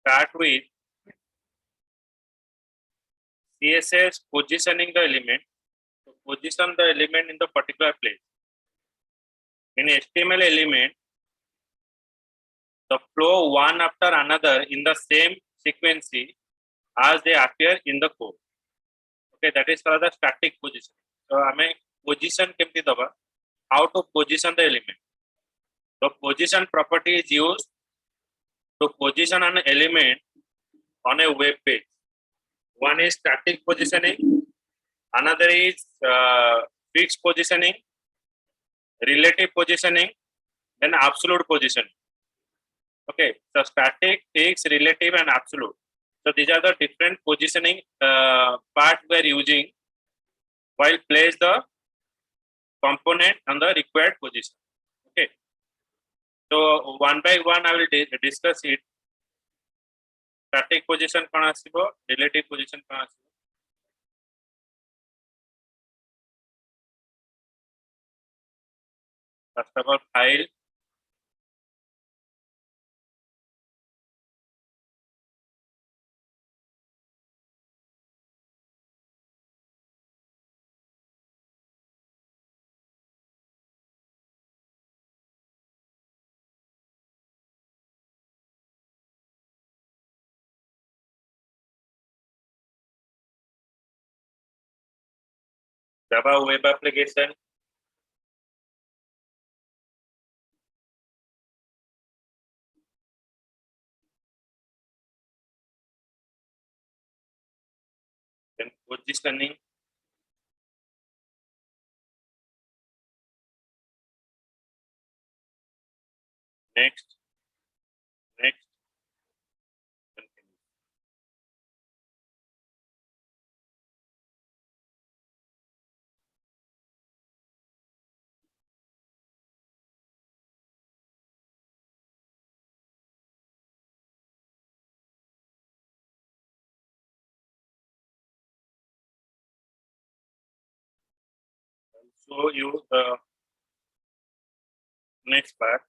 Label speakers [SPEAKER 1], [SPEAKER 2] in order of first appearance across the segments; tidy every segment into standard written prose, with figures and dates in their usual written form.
[SPEAKER 1] start with CSS positioning the element. To position the element in the particular place. In HTML element, the flow one after another in the same sequence as they appear in the code. Okay, that is for the static position. So, I position kemti daba, how to position the element. The position property is used to position an element on a web page. One is static positioning, another is fixed positioning, relative positioning, then absolute positioning. Okay, so static, fixed, relative, and absolute. So these are the different positioning parts we are using while place the component on the required position. Okay, so one by one I will discuss it. Static position कौन आसिबो, relative position कौन आसिबो. First of all, file. Java web application. Then positioning. Next. Continue. So you next part.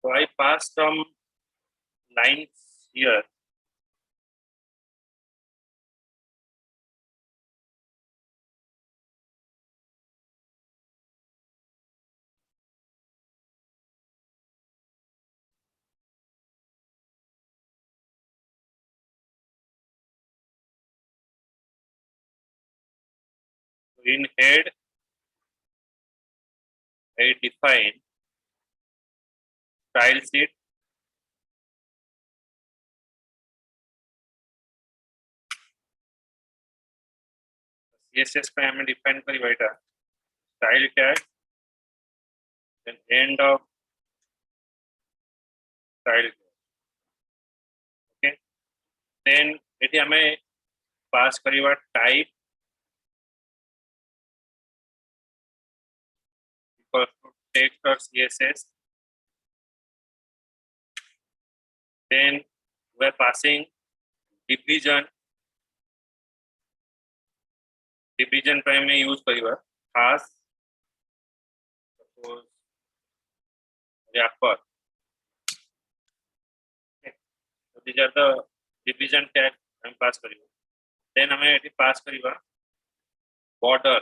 [SPEAKER 1] So I pass some lines here. In head, I define style sheet. CSS पे हमें define करी बैठा style tag, then end of style tag. Okay, then eighty हमें pass करी बात type equals to text or CSS. Then we are passing division पे हमें use करी बात खास suppose wrapper. Okay, so these are the division tag हम pass करी बात. Then हमें एटी pass करी बात border.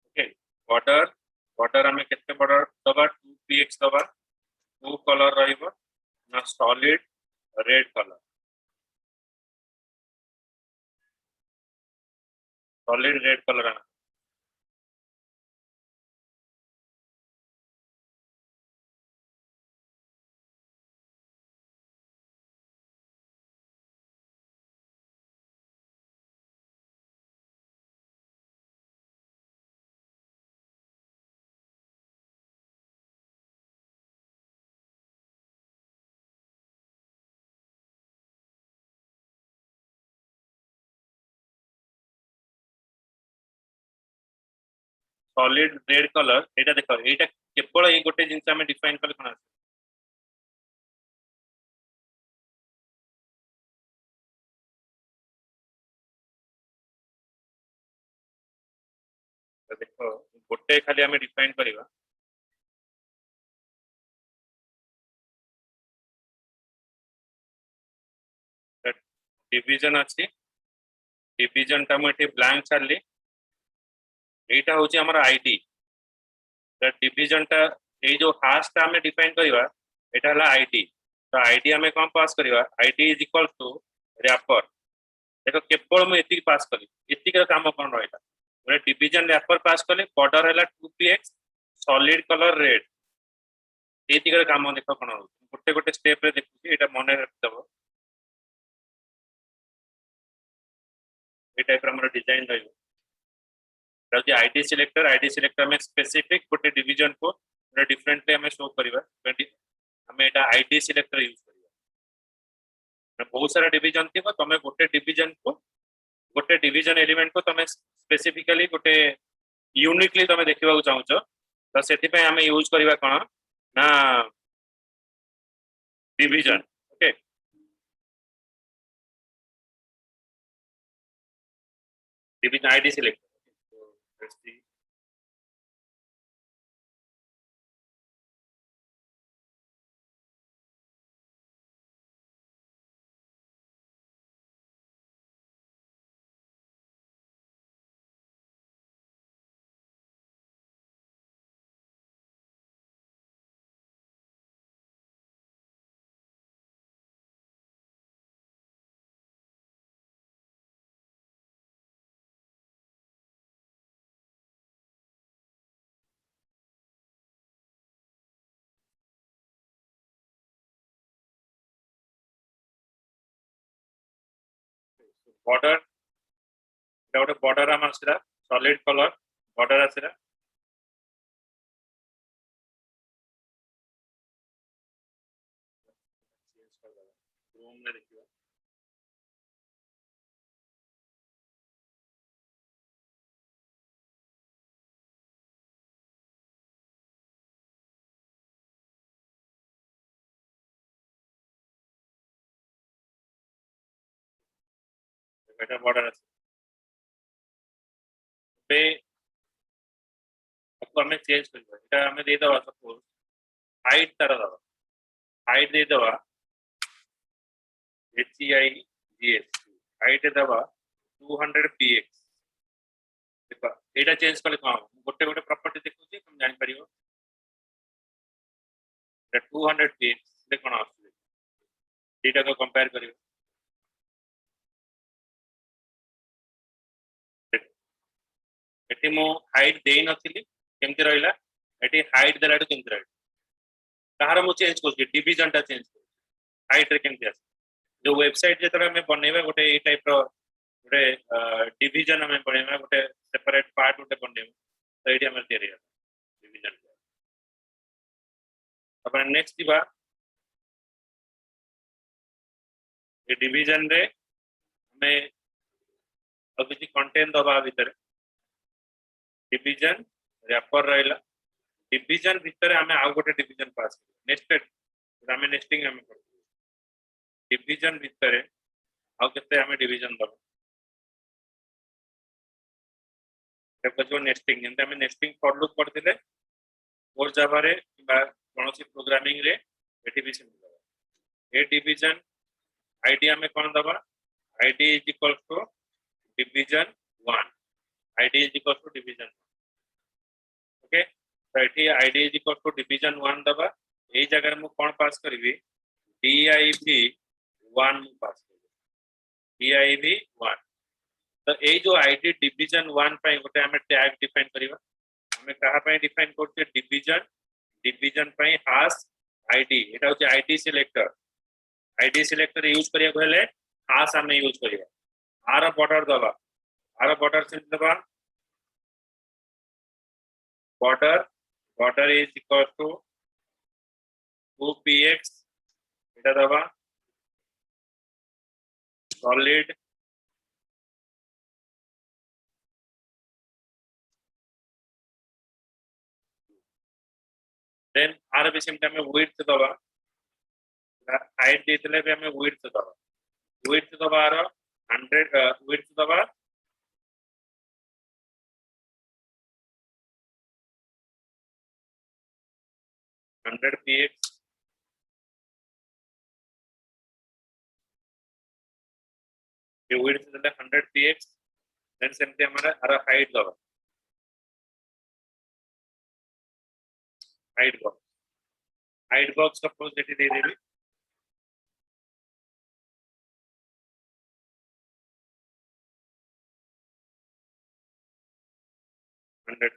[SPEAKER 1] Okay, border हमें कितने border दबा 2px दबा 2 color रहेगा ना solid red color. Solid red color आना. सॉलिड रेड कलर एटा देखो एटा केवल ये गोटे जिनस आम डिफाइन कले कोन देखो गोटे खाली आम डिफाइन करवा डिवीजन अच्छी डिवीजन टा मुझे ब्लैंक छाड़ी एटा हूँ आम आईडी डिवीजन टा ये जो हाश टा आम डिफाइन करवा एटा है आईडी तो आईडी आम कौन पास करवा ID is equal to wrapper देखो केवल मुझे पास कली ये काम कौन रहा गोटे डिवीजन रैपर पास कले बॉर्डर है 2px सॉलिड कलर रेड ये काम देख कौन हो गोटे गोटे स्टेप रे देखुची एटा मन रखिदब ये टाइप हमर डिजाइन रही आईडी सिलेक्टर में स्पेसिफिक गोटे डिवीजन को डिफरेंटली हमें शो करवा हमें एटा आईडी सिलेक्टर यूज करवा बहुत सारा डिवीजन थी तुम गोटे डिवीजन एलिमेंट को तुम स्पेसिफिकली गोटे यूनिकली तुम देखा चाहूच तो से आम यूज करवा कौन ना division okay division ID selector border गोटे बॉर्डर आम आसला सॉलिड कलर बॉर्डर आसला रूम में देखिए बेटा बॉर्डर पे आपको हमें चेंज करवा एटा हमें दे दवा सपोज हाइट तार दवा हाइट दे दवा HEIGS हाइट दवा 200px देखो एटा चेंज कले कौन गोटे गोटे प्रॉपर्टी देखुची तुम जानि परियो 200px ले कौन आछे एटा को कंपेयर करियो एटी मो हाइट दे नथिली केमति रहिला एटी हाइट देलाडू केमति रहिला ताहार मु चेंज करछि डिवीजन टा चेंज करछि हाइट रे केमति आसे जो वेबसाइट जेतरा हमें बनेबा गोटे ए टाइप रो गोटे डिवीजन हमें बनेबा गोटे सेपरेट पार्ट गोटे बनेबा तो एटी हमें तैयारी डिवीजन अपन नेक्स्ट दिबा ए डिवीजन रे हमें अब किसी कंटेंट दबा भीतर डिवीजन रैपर रहिला डिवीजन भीतर हमें आउ गोटे डिवीजन पास नेस्टेड हमें नेस्टिंग हमें डिवीजन भीतर आउ केते हमें डिवीजन दबा देखो जो नेस्टिंग जंते हमें नेस्टिंग फॉर लूप करथिले कोर जावा रे बा कोनोसी प्रोग्रामिंग रे एटी भी सेम दबा ए डिवीजन आईडी हमें कोन दबा ID is equal to division 1 ID is equal to division okay तो एटी ID is equal to division 1 दबा ए जगह मु कोन पास करबी div 1 पास करबी div 1 तो ए जो आईडी डिवीजन 1 पई गोटे हमें टैग डिफाइन करबा हमें कहा पई डिफाइन करते डिवीजन डिवीजन पई हाश आईडी एटा होचे आईडी सिलेक्टर यूज करिया कहले हाश हमें यूज करिया आर बॉर्डर दबा आर बॉर्डर से दबा border is equal to 2px एटा दबा सॉलिड आर भी सेम हमें विड्थ दबा हाइट देतले भी हमें विड्थ दबा आर 100 विड्थ दबा 100 px ये विड्थ देले 100 px देन सेमते हमारा आर हाइट बॉक्स सपोज एटी दे देबी 100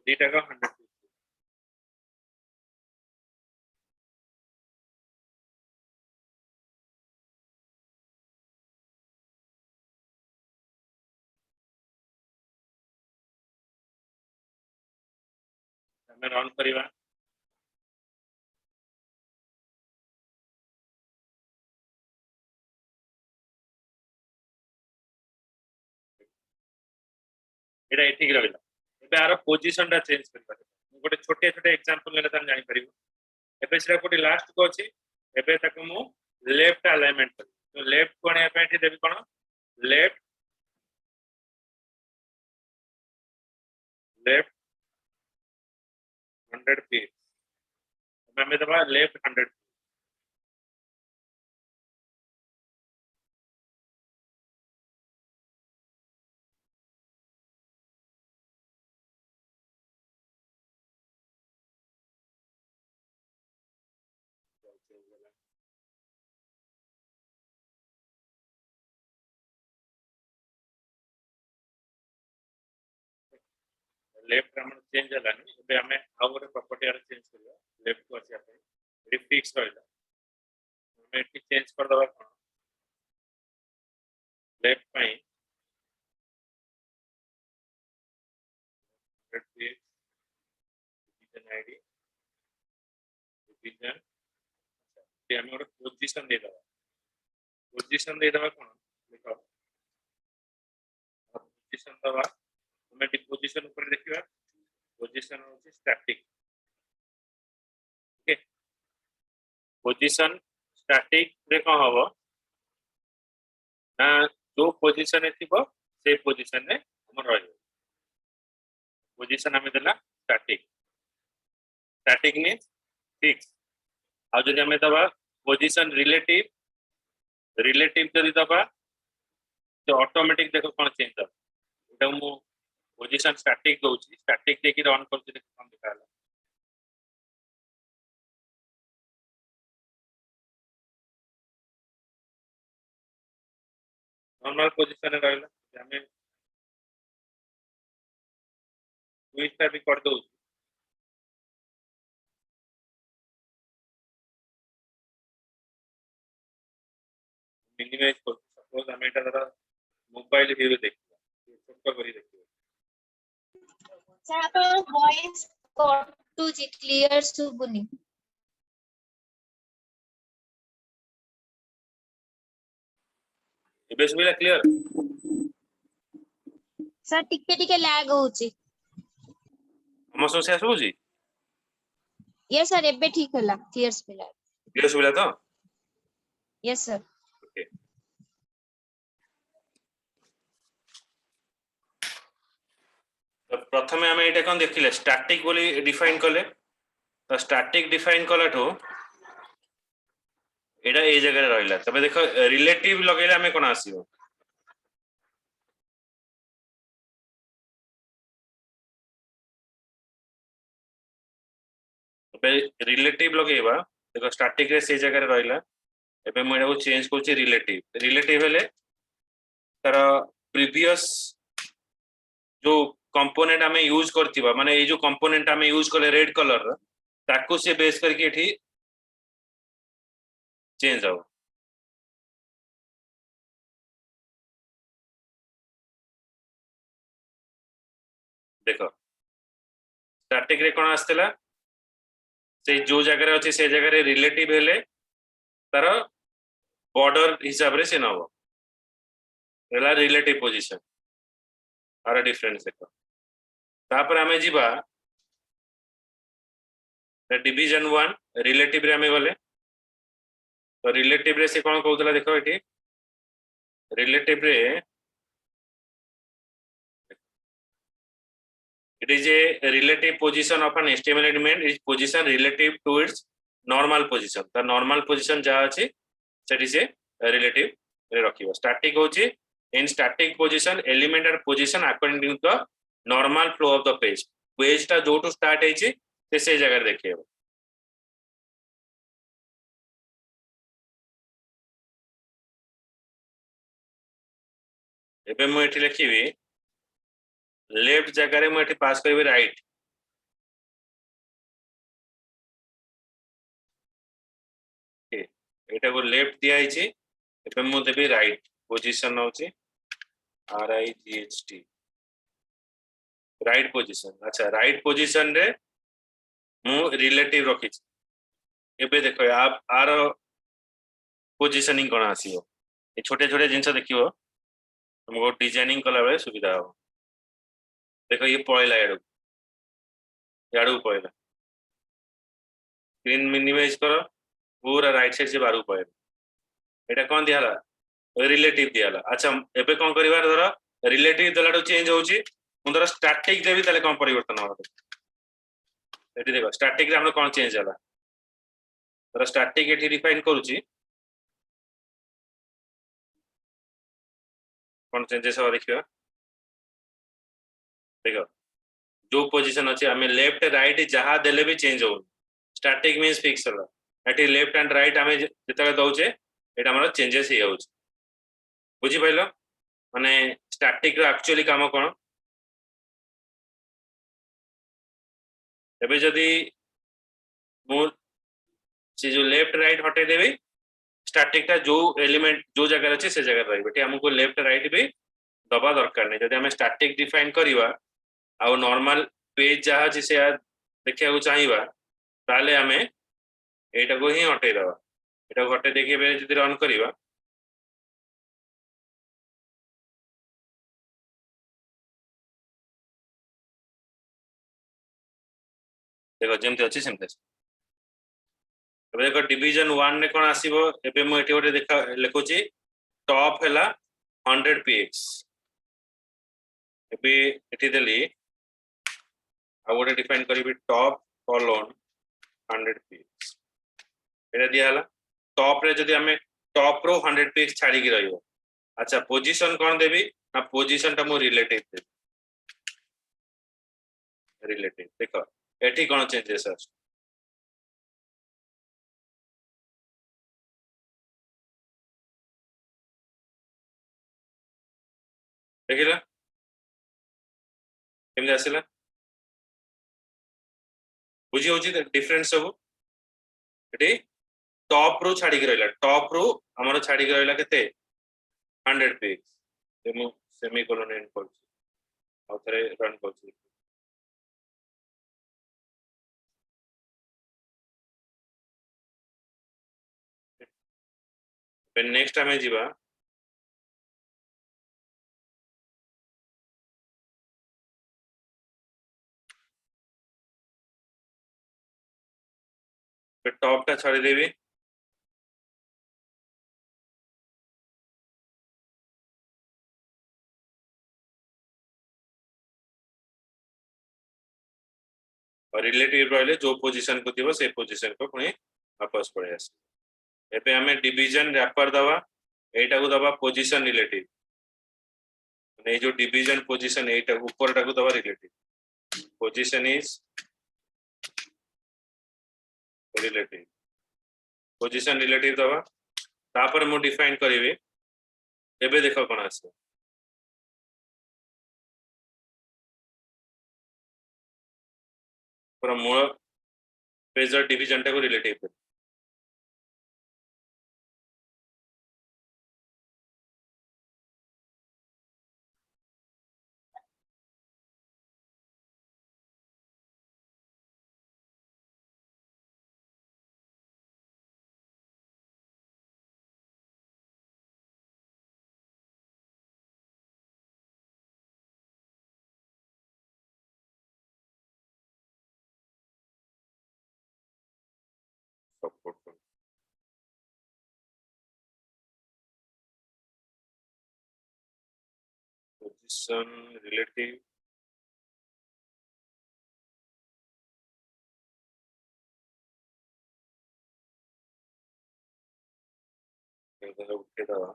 [SPEAKER 1] दीटा का 100 हमें रन करिवा एटा एठी की रहला एबे आरो पोजीशन टा चेंज कर पारे गोटे छोटे छोटे एग्जांपल लेले तन जानि परिबो एबे सेरा कोटी लास्ट को अछि एबे तक मु लेफ्ट अलाइनमेंट कर तो लेफ्ट कोने पे एठी देबी कोन लेफ्ट लेफ्ट 100 पे हमें दबा लेफ्ट 100 लेफ्ट हमर चेंज होला नि एबे हमें आ गोटे प्रॉपर्टी आर चेंज करबा लेफ्ट को अछि अपन एटी फिक्स रहला हमें एटी चेंज कर दबा कोन लेफ्ट पाई 100 पे डिवीजन आईडी डिवीजन ये हमें गोटे पोजीशन दे दबा कोन देखो पोजीशन दबा हमें पोजीशन ऊपर देखिबा पोजीशन होची स्टैटिक ओके पोजीशन स्टैटिक रे कोन हबो ना जो पोजीशन थिबो से पोजीशन रे हमर रहइबो पोजीशन हमें देला स्टैटिक मींस फिक्स आ जदि हमें दबा पोजीशन रिलेटिव जदि दबा तो ऑटोमेटिक देखो कोन चेंज हो एटा मु पोजीशन स्टैटिक दोची स्टैटिक देखि रन करछि देखो कोन दिखाला नॉर्मल पोजीशन रे रहला हमें स्विच टा भी कर दो मिनिमाइज कर सपोज हमें एटा दादा मोबाइल व्यू देखिबा छोटा करी देखिबा
[SPEAKER 2] सर आपन वॉइस कटुची क्लियर सुबुनी
[SPEAKER 1] एबे सुबिला क्लियर
[SPEAKER 2] सर टिके लैग होची
[SPEAKER 1] हम समस्या सुबुजी
[SPEAKER 2] यस सर एबे ठीक होला क्लियर
[SPEAKER 1] सुबिला तो
[SPEAKER 2] यस सर
[SPEAKER 1] ओके तो प्रथमे हमें एटा कोन देखिले स्टैटिक बोली डिफाइन करले तो स्टैटिक डिफाइन कलाठो एटा ए जगह रहइला तबे देखो रिलेटिव लगेला हमें कोन आसीबो तबे रिलेटिव लगेबा देखो स्टैटिक रे से जगह रहइला एबे मैं एटा चेंज करछि रिलेटिव हेले तार प्रीवियस जो कंपोनेंट हमें यूज करथिबा माने ए जो कंपोनेंट हमें यूज करले रेड कलर ताकू से बेस करके एठी चेंज हो देखो स्टैटिक रे कोन आस्तला से जो जगह रे अछि से जगह रे रिलेटिव हेले तार बॉर्डर हिसाब रे से नबो एला रिलेटिव पोजीशन आर डिफरेंस देखो तापर आमे जीवा डिवीजन 1 रिलेटिव रे आमे गले तो रिलेटिव रे से कोन कहउतला देखो एठी रिलेटिव रे it is a relative position of an HTML element is position relative to its normal position the normal position ja अछि that is a relative रे रखिबो static होची in static position element are position according to the normal flow of the page टा जो to start हेची से जगह देखियो एबे मु एठी लिखिबी लेफ्ट जगह रे मु एठी पास करबी राइट एटा को लेफ्ट दिया हिची एबे मु देबी राइट पोजीशन होची RIGHT राइट पोजीशन अच्छा राइट पोजीशन रे मु रिलेटिव रखी एबे देखो आप आर पोजीशनिंग कोन आसीओ ए छोटे छोटे जिंस देखियो तुमको डिजाइनिंग कला बेले सुविधा हो देखो ये पळेला याडू पळेला स्क्रीन मिनिमाइज करो पूरा राइट साइड से बाहर पळेला एटा कोन दियाला रिलेटिव दियाला अच्छा एबे कोन करिवार धरो रिलेटिव दलाडो चेंज होची मु धरो स्टैटिक देबी तले कोन परिवर्तन हो एटी देखो स्टैटिक रे हमरो कोन चेंज होला धरो स्टैटिक एटी डिफाइन करूची कोन चेंजेस हो देखियो देखो जो पोजीशन अछि हमें लेफ्ट राइट जहां देले भी चेंज हो स्टैटिक मींस फिक्स होला एटी लेफ्ट एंड राइट हमें जेतले दउचे एटा हमरो चेंजेस हे होची बुझी पाइलो माने स्टैटिक रो एक्चुअली काम कोन एबे जदी मु से जो लेफ्ट राइट हटे देबी स्टैटिक टा जो एलिमेंट जो जगह अछि से जगह रहबे एटी हमको लेफ्ट राइट भी दबा दरकार नै जदी हमें स्टैटिक डिफाइन करिवा आ नॉर्मल पेज जहा अछि से देखिया को चाहिबा ताले हमें एटा को ही हटे दबा एटा को हटे देखि बे जदी रन करिवा देखो जेमते अछि सेमते एबे देखो डिवीजन 1 ने कोन आसीबो एबे मु एटी ओटे देखा लेखुची टॉप हैला 100 px एबे एटी देली आ ओटे डिफाइन करिबी टॉप कोलोन 100 px एटा दिया हला टॉप रे जदी हमें टॉप रो 100 px छाडी की रहियो अच्छा पोजीशन कोन देबी ना पोजीशन ता मु रिलेटिव दे रिलेटिव देखो एठी कोन चेंजेस अछि देखिला केमजे आसिला बुझी होची डिफरेंस सब एठी टॉप रो छाडी की रहला टॉप रो हमरो छाडी की रहला केते 100 px तेमु सेमीकोलन एंड करछि और थरे रन करछि फिर नेक्स्ट हमें जीवा फिर टॉप टा छाडी देबी और रिलेटिव रहले जो पोजीशन को दिबो से पोजीशन को पुनी वापस पळे आसे एबे हमें डिवीजन रैपर दवा एटा को दवा पोजीशन रिलेटिव माने जो डिवीजन पोजीशन एटा ऊपर टा को दवा relative position is relative position relative दवा तापर मु डिफाइन करिवे एबे देखो कोन आसे पूरा मूल पेजर डिवीजन टा को relative stop photo. Position relative. उठे दवा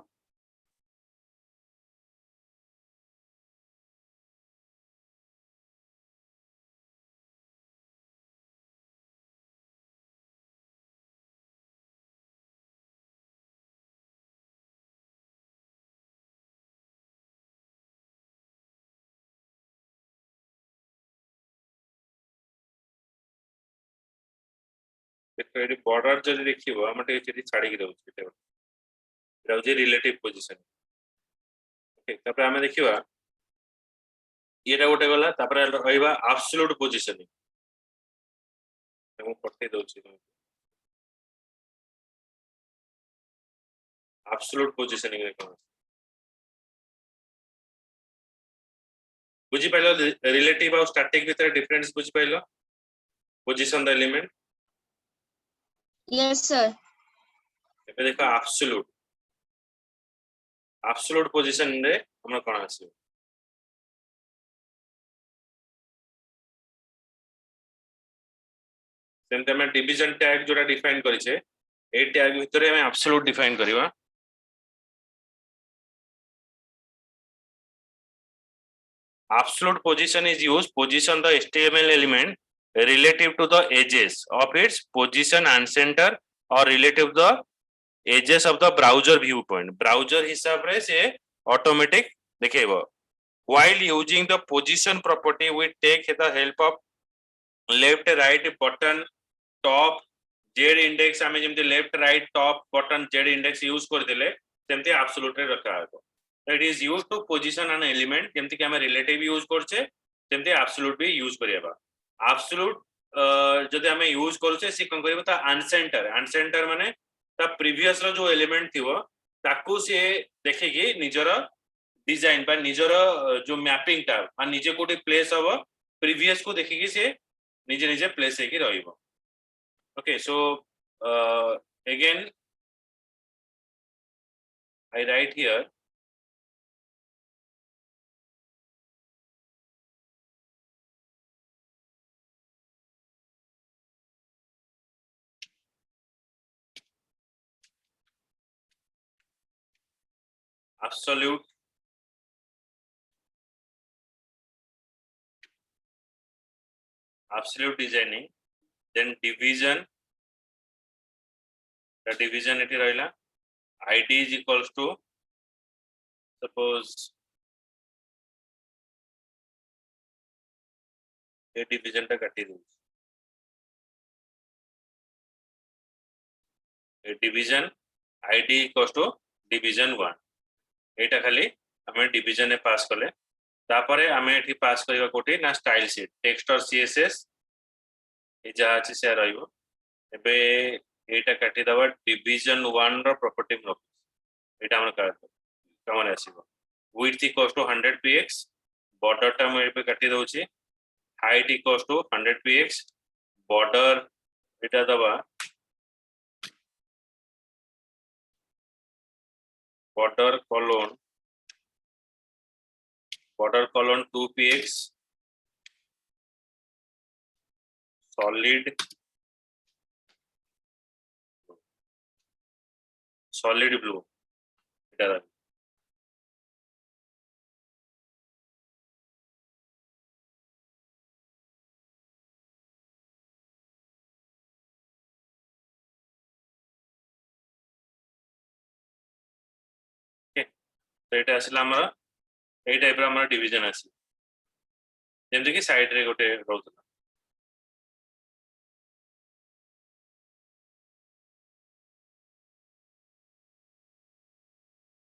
[SPEAKER 1] देखो ये बॉर्डर जब देखिबो हम टे चेरी छाड़ी के दउछ एटा होची रिलेटिव पोजीशन ओके तापर हम देखिबा एटा गोटे गला तापर रहइबा एब्सोल्यूट पोजीशनिंग हम पठे दउछि एब्सोल्यूट पोजीशनिंग रे कोन बुझी पाइलो रिलेटिव और स्टैटिक भीतर डिफरेंस बुझी pilo position the element
[SPEAKER 2] Yes, sir.
[SPEAKER 1] एबे देखो एब्सोल्यूट पोजीशन रे हमरा कोन आसी सेमते हम डिवीजन टैग जोटा डिफाइन करिसे ए टैग भीतर हम एब्सोल्यूट डिफाइन करबा absolute position is used position the HTML element relative to the edges of its position and center or relative to the edges of the browser viewpoint browser हिसाब रे से automatic देखेबो while using the position property we take the help of left right button top z index हमें जेमते left right top button z index use कर देले सेमते absolute रे रखा है it is used to position an element जेमते कि हमें relative use करछे सेमते absolute भी यूज करियबा absolute जदि हमें यूज करछे से कोन करबो ता uncenter माने ता प्रीवियस रो जो एलिमेंट थिवो ताकू से देखेगी निजर डिजाइन बा निजर जो मैपिंग टा आ निजे कोटी प्लेस हबो प्रीवियस को देखेगी से निजे निजे प्लेस हेकी रहिबो okay so again I write here absolute designing then division the division एटी रहला id is equals to suppose ए डिवीजन टा काटी दउ ए division id equals to division 1 एटा खाली हमें डिवीजन में पास करले तापरे हमें एठी पास करबा कोठी ना स्टाइल शीट टेक्स्ट और css ए जा अछि से रहइबो एबे एटा काटी दबा डिवीजन 1 रो प्रॉपर्टी ब्लॉक एटा हमर कमन आसीबो width equals to 100 px border टा मैं पे काटी दउची height equals to 100 px border एटा दबा border colon 2 px solid blue एटा दबा तो एटा आसला हमर ए टाइप रो हमर डिवीजन आसी जेमते कि साइड रे गोटे रहउतला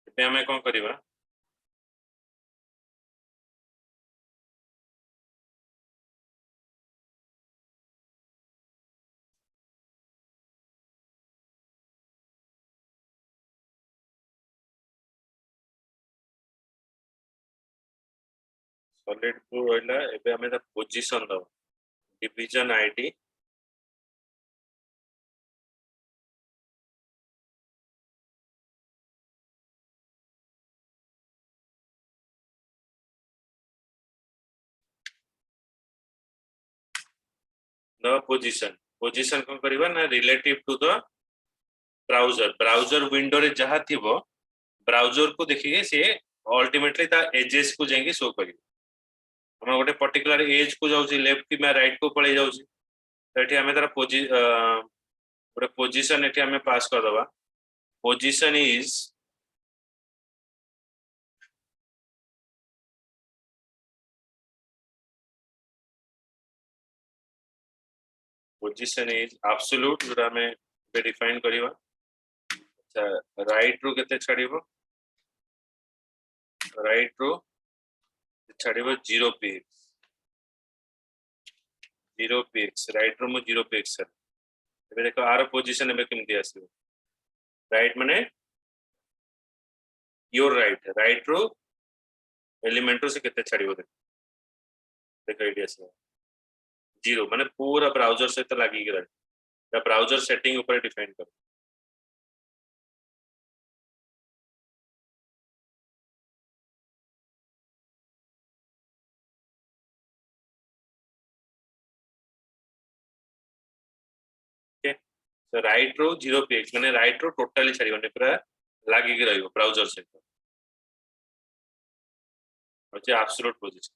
[SPEAKER 1] एते हमें कोन करबा solid blue रहला एबे हमें ता पोजीशन दो डिवीजन आईडी द पोजीशन कौन करबा ना relative to the browser window रे जहाँ थिबो ब्राउजर को देखिए से अल्टीमेटली ता एजेस को जाएंगे शो करियो हम गोटे पर्टिकुलर एज को जाउची लेफ्ट कि राइट को पळे जाउची तो एठी हमें तार गोटे पोजीशन एठी हमें पास कर दबा पोजीशन इज एब्सोल्यूट जोरा में डिफाइन करिवा अच्छा राइट रो केते छाड़िबो राइट रो छाड़िबो 0 px राइट रो मु 0 px एबे देखो आर पोजीशन एबे केमती आसीबो राइट माने योर राइट रो एलिमेंट रो से केते छाड़िबो देखो एडी आसीबो 0 माने पूरा ब्राउजर से तो लागी गरा द ब्राउजर सेटिंग ऊपर डिफाइन कर ओके तो राइट रो 0 px माने राइट रो टोटली छाड़िबो पूरा लागी रहइबो ब्राउजर से होचे एब्सोल्यूट पोजीशन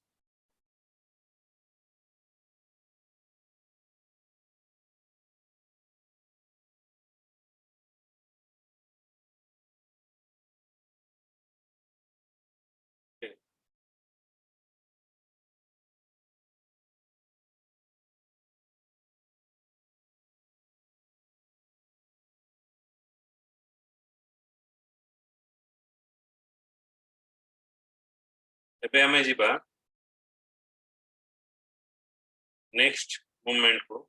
[SPEAKER 1] एबे हमें जीबा नेक्स्ट मूवमेंट को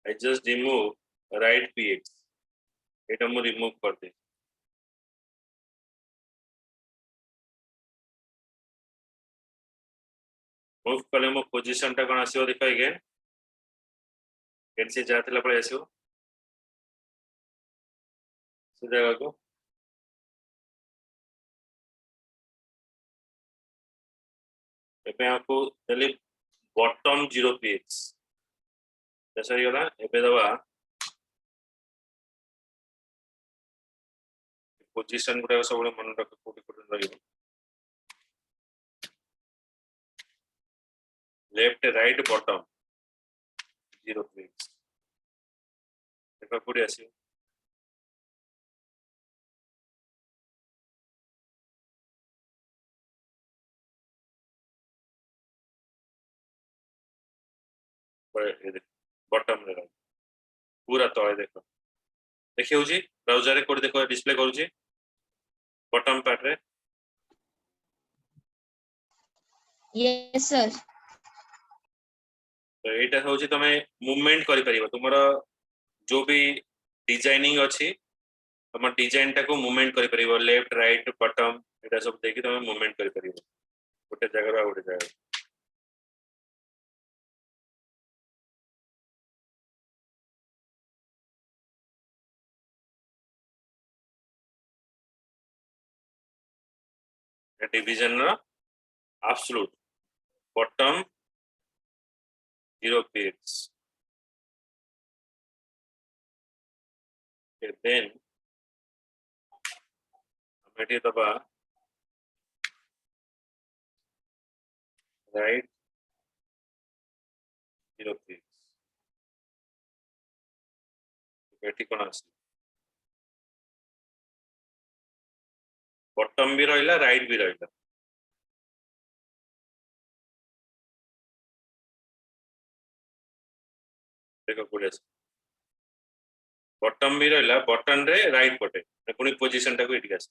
[SPEAKER 1] I just remove right px এটা মু রিমুভ कर दे मूव कले मो पोजीशन टा कोन आसीओ देखो अगेन कैसे जातला पळे आसीओ से जगह को एबे आपको चले बॉटम 0 px जैसा ही होला एबे दबा पोजीशन गुडा सब मन रख कोटी कोटी रहिबो लेफ्ट राइट बॉटम 0 px देखो कोडी आसी बॉटम रे पूरा तळे देखो देखि होजी ब्राउजर रे कोड देखो डिस्प्ले करूची बॉटम पार्ट रे
[SPEAKER 2] Yes, sir.
[SPEAKER 1] तो एटा होची तमे मूवमेंट करि परिबो तुमरो जो भी डिजाइनिंग अछि तुम डिजाइन टा को मूवमेंट करि परिबो लेफ्ट राइट बॉटम एटा सब देखि तमे मूवमेंट करि परिबो गोटे जगह रा गोटे जगह डिवीजन रा एब्सोल्यूट बॉटम 0 px then हम एटी दबा राइट 0 px एटी कोन आसी बॉटम भी रहिला राइट भी रहिला देखो कोडी आसी बॉटम भी रहिला बटन रे राइट पटे पुनी पोजीशन टा को एटी आसी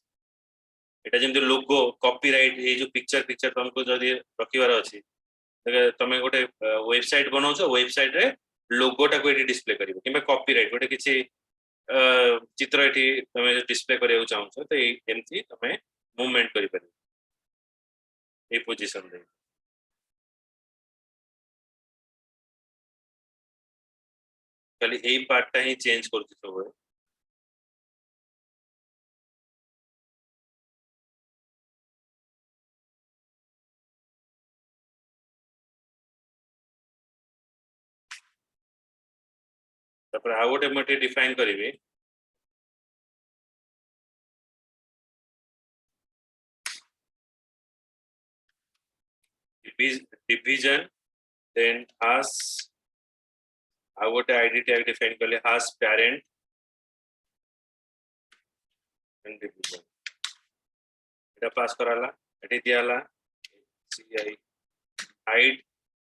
[SPEAKER 1] एटा जेमति लोगो कॉपीराइट ए जो पिक्चर तुमको जदी रखिवार अछि तमे गोटे वेबसाइट बनाउछ वेबसाइट रे लोगोटा को एटी डिस्प्ले करिवो किबा कॉपीराइट गोटे किछि चित्र एटी तमे डिस्प्ले करियो चाहूछ तो एमती तमे मूवमेंट करि परिबो ए पोजीशन रे खाली एई पार्टटा ही चेंज करछि सब तापर आ गोटे मटे डिफाइन करिवे division then has आ गोटे आईडी टैग डिफाइन करले has parent and division एटा पास कराला एटी दियाला ci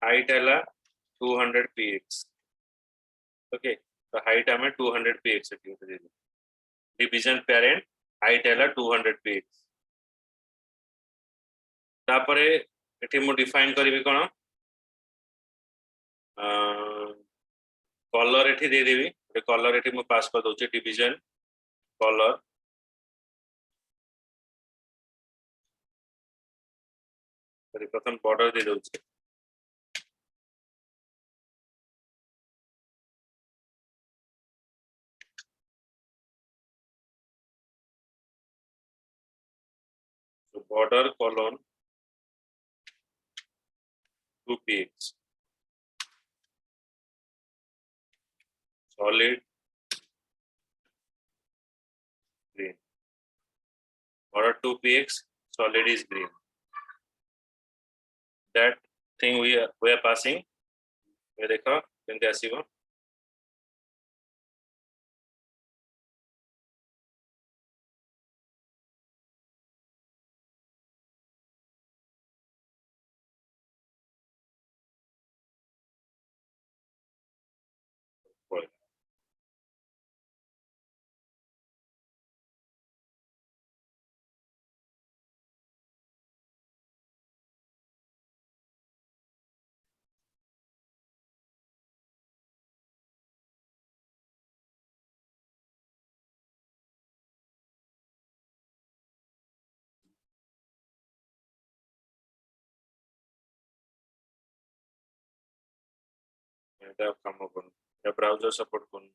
[SPEAKER 1] height हला 200 px ओके तो height हमें 200 px एटी दे division parent height हला 200 px तापरे एटी मु डिफाइन करबी कोन कलर एटी दे देबी कलर एटी मु पास कर दोचे डिवीजन कलर प्रथम बॉर्डर दे दोचे तो border colon 2px solid green border 2px solid is green that thing we are passing ये देखो केंते आसीबो এটা কাম করুন এটা ব্রাউজার সাপোর্ট করুন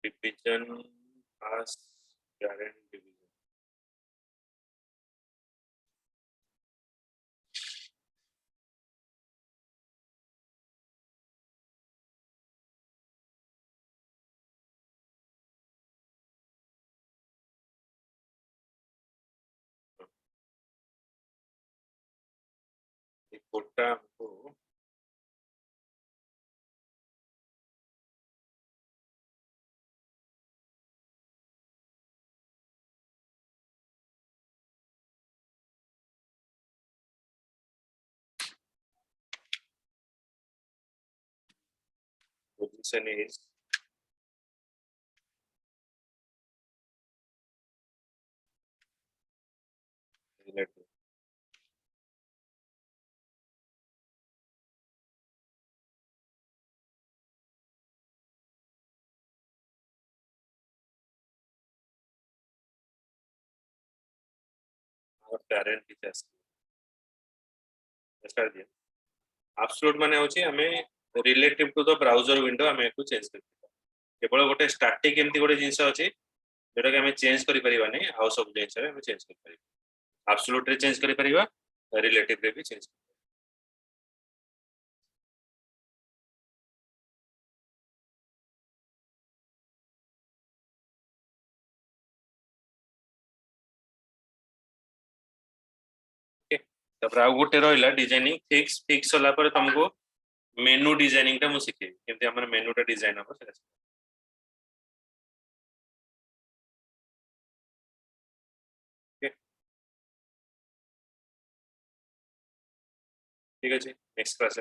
[SPEAKER 1] division as parent division ये कोडटा हमको position is relative और parent is स्टार्ट दिया absolute माने होची हमें relative to the browser window हमें को चेंज कर केवल गोटे स्टैटिक एमती गोटे जिंस अछि जेटा कि हमें चेंज करि परिबानी आउ सब जिंस रे हमें चेंज करि परिबा absolute रे चेंज करि परिबा relative रे भी चेंज तापर आ गोटे रहिला डिजाइनिंग फिक्स होला पर तुमको मेनू डिजाइनिंग टा मु सिखे केमते हमर मेनू टा डिजाइन हो सेटा ठीक है नेक्स्ट क्लास